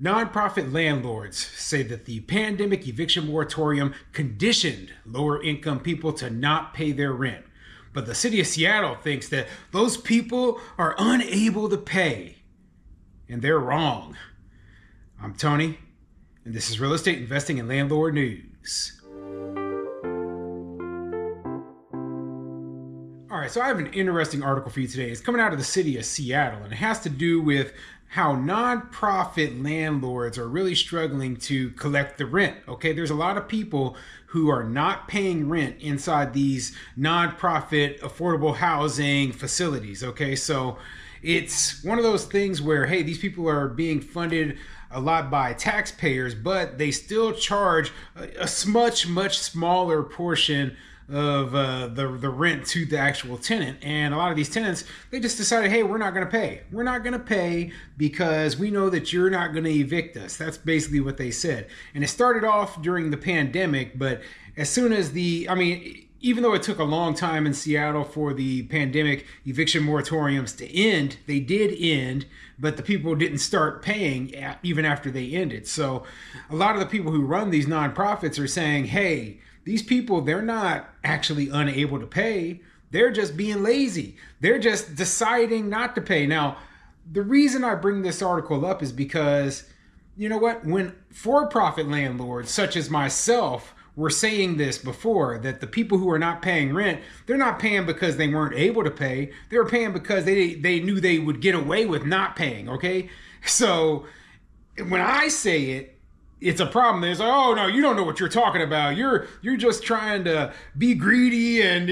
Nonprofit landlords say that the pandemic eviction moratorium conditioned lower income people to not pay their rent. But the city of Seattle thinks that those people are unable to pay. And they're wrong. I'm Tony, and this is Real Estate Investing and Landlord News. All right, so I have an interesting article for you today. It's coming out of the city of Seattle, and it has to do with how nonprofit landlords are really struggling to collect the rent. Okay, there's a lot of people who are not paying rent inside these nonprofit affordable housing facilities. Okay, so it's one of those things where, hey, these people are being funded a lot by taxpayers, but they still charge a much smaller portion of the rent to the actual tenant. And a lot of these tenants, they just decided, hey, we're not going to pay. We're not going to pay because we know that you're not going to evict us. That's basically what they said. And it started off during the pandemic, but as soon as even though it took a long time in Seattle for the pandemic eviction moratoriums to end, they did end, but the people didn't start paying even after they ended. So a lot of the people who run these nonprofits are saying, hey, these people, they're not actually unable to pay. They're just being lazy. They're just deciding not to pay. Now, the reason I bring this article up is because, you know what? When for-profit landlords such as myself were saying this before, that the people who are not paying rent, they're not paying because they weren't able to pay. They were paying because they knew they would get away with not paying, okay? So when I say it, it's a problem. There's like, oh no, you don't know what you're talking about. You're just trying to be greedy and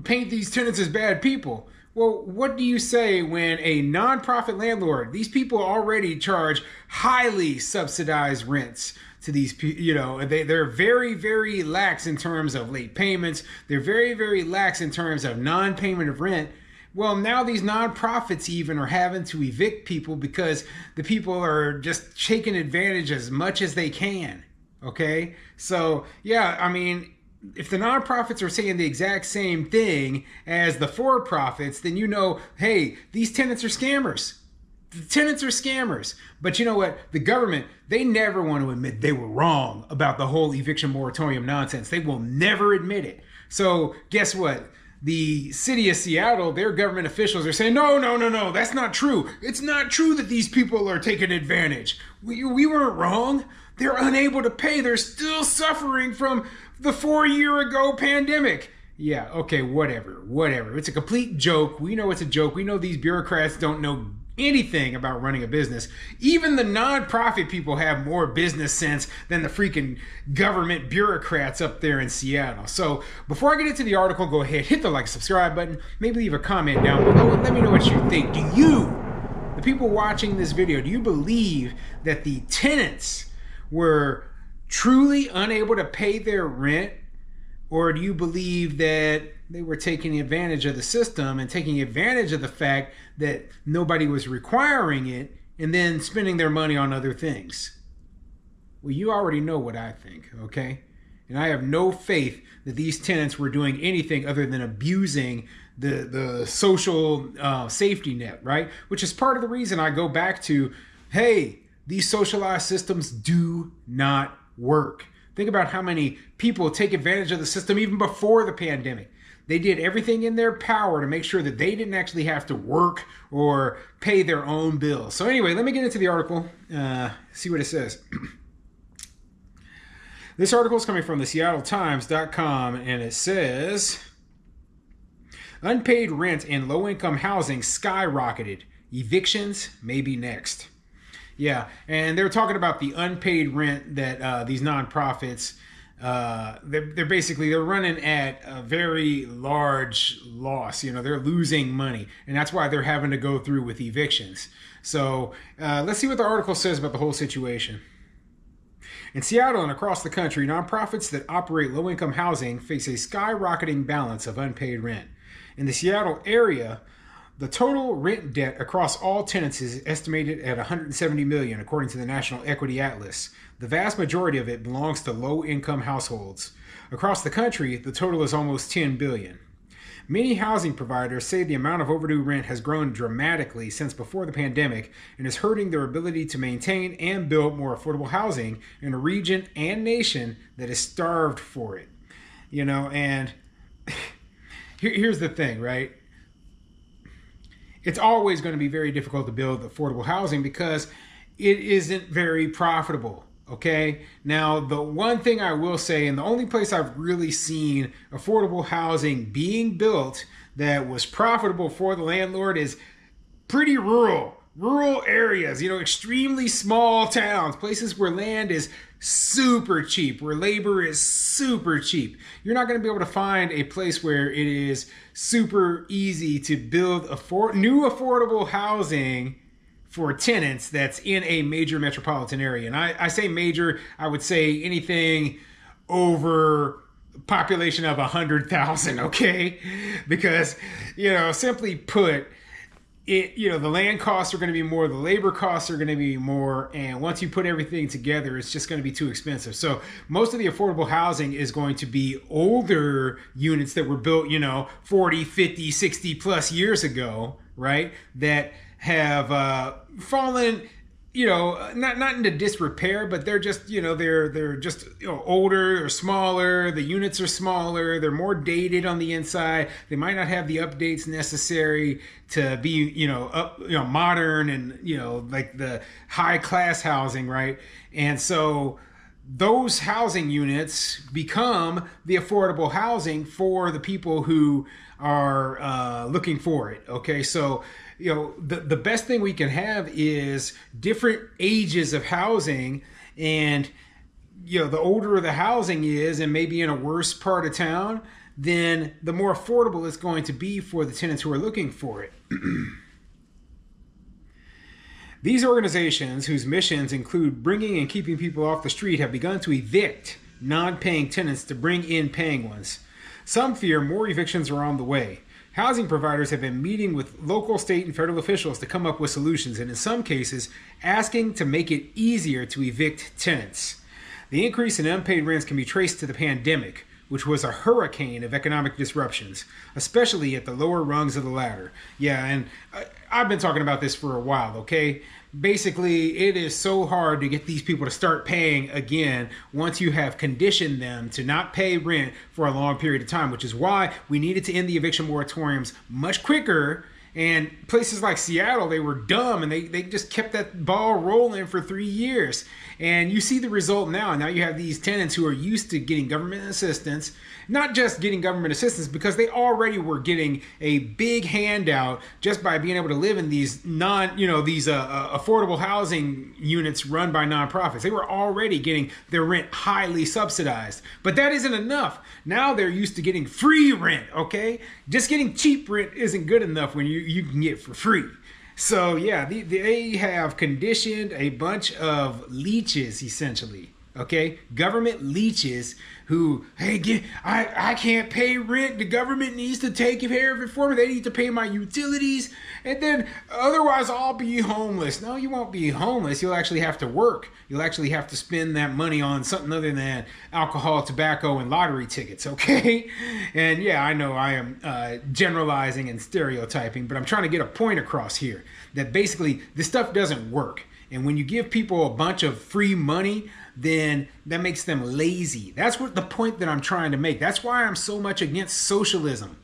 paint these tenants as bad people. Well, what do you say when a nonprofit landlord, these people already charge highly subsidized rents to these people? They're very lax in terms of late payments. They're very lax in terms of non-payment of rent. Well, now these nonprofits even are having to evict people because the people are just taking advantage as much as they can. Okay? So, yeah, I mean, if the nonprofits are saying the exact same thing as the for-profits, then hey, these tenants are scammers. The tenants are scammers. But you know what? The government, they never want to admit they were wrong about the whole eviction moratorium nonsense. They will never admit it. So guess what? The city of Seattle, their government officials are saying, no, that's not true. It's not true that these people are taking advantage. We weren't wrong. They're unable to pay. They're still suffering from the 4-year-ago pandemic. Yeah, okay, whatever. It's a complete joke. We know it's a joke. We know these bureaucrats don't know anything about running a business. Even the nonprofit people have more business sense than the freaking government bureaucrats up there in Seattle. So before I get into the article, go ahead, hit the like, subscribe button, maybe leave a comment down below and let me know what you think. Do you, the people watching this video, do you believe that the tenants were truly unable to pay their rent? Or do you believe that they were taking advantage of the system and taking advantage of the fact that nobody was requiring it and then spending their money on other things? Well, you already know what I think, okay? And I have no faith that these tenants were doing anything other than abusing the social safety net, right? Which is part of the reason I go back to, hey, these socialized systems do not work. Think about how many people take advantage of the system even before the pandemic. They did everything in their power to make sure that they didn't actually have to work or pay their own bills. So anyway, let me get into the article, see what it says. This article is coming from the SeattleTimes.com, and it says, unpaid rent in low-income housing skyrocketed. Evictions may be next. Yeah, and they're talking about the unpaid rent that these nonprofits, they're running at a very large loss. They're losing money, and that's why they're having to go through with evictions. So let's see what the article says about the whole situation. In Seattle and across the country, nonprofits that operate low-income housing face a skyrocketing balance of unpaid rent. In the Seattle area, the total rent debt across all tenants is estimated at $170 million, according to the National Equity Atlas. The vast majority of it belongs to low-income households. Across the country, the total is almost $10 billion. Many housing providers say the amount of overdue rent has grown dramatically since before the pandemic and is hurting their ability to maintain and build more affordable housing in a region and nation that is starved for it. And here's the thing, right? It's always going to be very difficult to build affordable housing because it isn't very profitable. Okay. Now, the one thing I will say, and the only place I've really seen affordable housing being built that was profitable for the landlord is pretty rural areas, extremely small towns, places where land is super cheap, where labor is super cheap. You're not going to be able to find a place where it is super easy to build new affordable housing for tenants that's in a major metropolitan area. And I say major, I would say anything over population of 100,000, okay? Because, simply put, the land costs are going to be more, the labor costs are going to be more, and once you put everything together, it's just going to be too expensive. So most of the affordable housing is going to be older units that were built, 40, 50, 60 plus years ago, right? That have fallen, not into disrepair, but they're just, they're just older or smaller. The units are smaller. They're more dated on the inside. They might not have the updates necessary to be, modern and, like the high class housing, right? And so those housing units become the affordable housing for the people who are looking for it. Okay, so the best thing we can have is different ages of housing, and the older the housing is and maybe in a worse part of town, then the more affordable it's going to be for the tenants who are looking for it. These organizations, whose missions include bringing and keeping people off the street, have begun to evict non-paying tenants to bring in paying ones. Some fear more evictions are on the way. Housing providers have been meeting with local, state, and federal officials to come up with solutions, and in some cases, asking to make it easier to evict tenants. The increase in unpaid rents can be traced to the pandemic, which was a hurricane of economic disruptions, especially at the lower rungs of the ladder. Yeah, and I've been talking about this for a while, okay? Basically, it is so hard to get these people to start paying again once you have conditioned them to not pay rent for a long period of time, which is why we needed to end the eviction moratoriums much quicker. And places like Seattle, they were dumb and they just kept that ball rolling for 3 years. And you see the result now. Now you have these tenants who are used to getting government assistance, not just getting government assistance because they already were getting a big handout just by being able to live in these affordable housing units run by nonprofits. They were already getting their rent highly subsidized, but that isn't enough. Now they're used to getting free rent, okay? Just getting cheap rent isn't good enough when you can get for free. So yeah, they have conditioned a bunch of leeches, essentially. Okay, government leeches who, hey, I can't pay rent. The government needs to take care of it for me. They need to pay my utilities, and then otherwise I'll be homeless. No, you won't be homeless. You'll actually have to work. You'll actually have to spend that money on something other than alcohol, tobacco, and lottery tickets. Okay, and yeah, I know I am generalizing and stereotyping, but I'm trying to get a point across here that basically this stuff doesn't work. And when you give people a bunch of free money, then that makes them lazy. That's what the point that I'm trying to make. That's why I'm so much against socialism.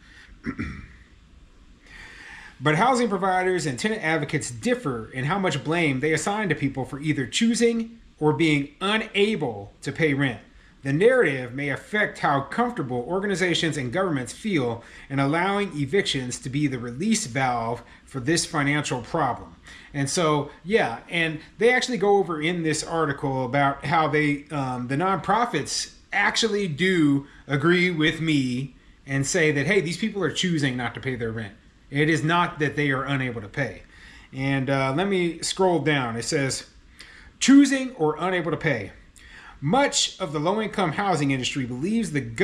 But housing providers and tenant advocates differ in how much blame they assign to people for either choosing or being unable to pay rent. The narrative may affect how comfortable organizations and governments feel in allowing evictions to be the release valve for this financial problem. And so, yeah, and they actually go over in this article about how the nonprofits actually do agree with me and say that, hey, these people are choosing not to pay their rent. It is not that they are unable to pay. And let me scroll down. It says, choosing or unable to pay. Much of the low-income housing industry believes that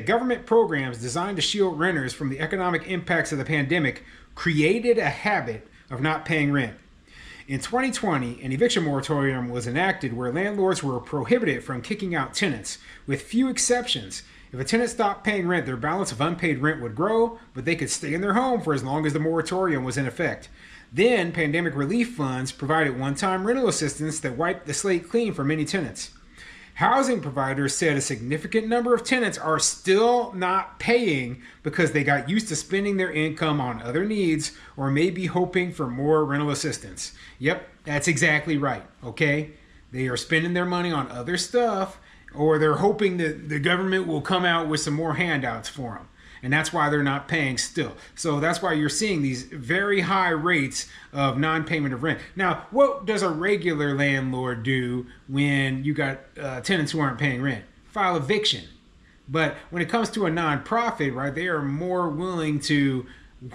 government programs designed to shield renters from the economic impacts of the pandemic created a habit of not paying rent. In 2020, an eviction moratorium was enacted where landlords were prohibited from kicking out tenants. With few exceptions, If a tenant stopped paying rent, their balance of unpaid rent would grow, but they could stay in their home for as long as the moratorium was in effect. Then, pandemic relief funds provided one-time rental assistance that wiped the slate clean for many tenants. Housing providers said a significant number of tenants are still not paying because they got used to spending their income on other needs or may be hoping for more rental assistance. Yep, that's exactly right, okay? They are spending their money on other stuff, or they're hoping that the government will come out with some more handouts for them. And that's why they're not paying still. So that's why you're seeing these very high rates of non-payment of rent. Now, what does a regular landlord do when you got tenants who aren't paying rent? File eviction. But when it comes to a nonprofit, right, they are more willing to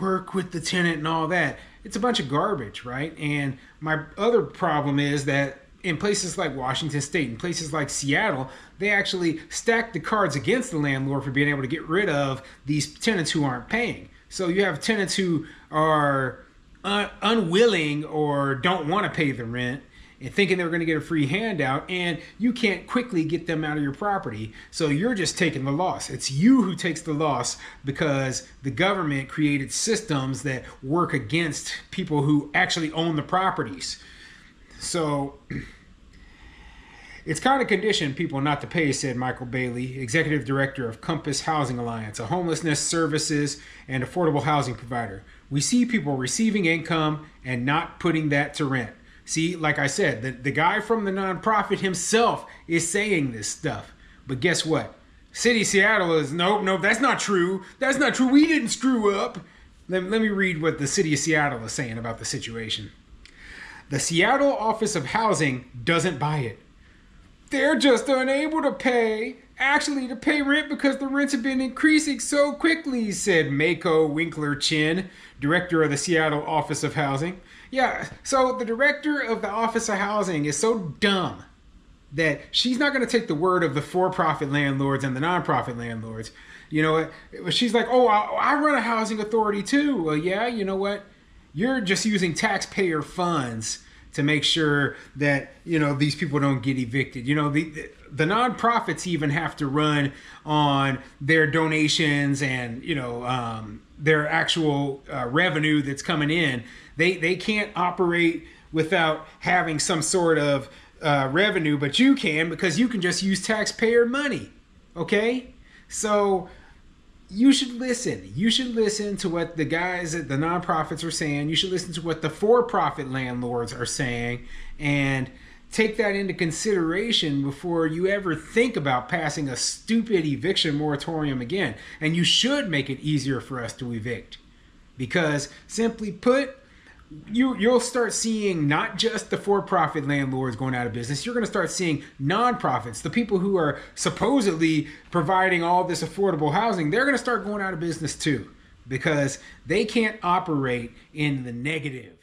work with the tenant and all that. It's a bunch of garbage, right? And my other problem is that in places like Washington State, in places like Seattle, they actually stack the cards against the landlord for being able to get rid of these tenants who aren't paying. So you have tenants who are unwilling or don't want to pay the rent and thinking they're going to get a free handout, and you can't quickly get them out of your property. So you're just taking the loss. It's you who takes the loss because the government created systems that work against people who actually own the properties. So it's kind of conditioned people not to pay, said Michael Bailey, executive director of Compass Housing Alliance, a homelessness services and affordable housing provider. We see people receiving income and not putting that to rent. See, like I said, the guy from the nonprofit himself is saying this stuff. But guess what? City of Seattle is, nope, that's not true. That's not true. We didn't screw up. Let me read what the City of Seattle is saying about the situation. The Seattle Office of Housing doesn't buy it. They're just unable to pay rent because the rents have been increasing so quickly, said Mako Winkler Chin, director of the Seattle Office of Housing. Yeah, so the director of the Office of Housing is so dumb that she's not going to take the word of the for-profit landlords and the nonprofit landlords. You know what? She's like, oh, I run a housing authority too. Well, yeah, you know what? You're just using taxpayer funds to make sure that, you know, these people don't get evicted. You know, the nonprofits even have to run on their donations and, you know, their actual revenue that's coming in. They can't operate without having some sort of revenue, but you can, because you can just use taxpayer money. Okay? So you should listen. You should listen to what the guys at the nonprofits are saying. You should listen to what the for-profit landlords are saying and take that into consideration before you ever think about passing a stupid eviction moratorium again. And you should make it easier for us to evict, because simply put, you'll start seeing not just the for-profit landlords going out of business. You're going to start seeing nonprofits, the people who are supposedly providing all this affordable housing. They're going to start going out of business too, because they can't operate in the negative.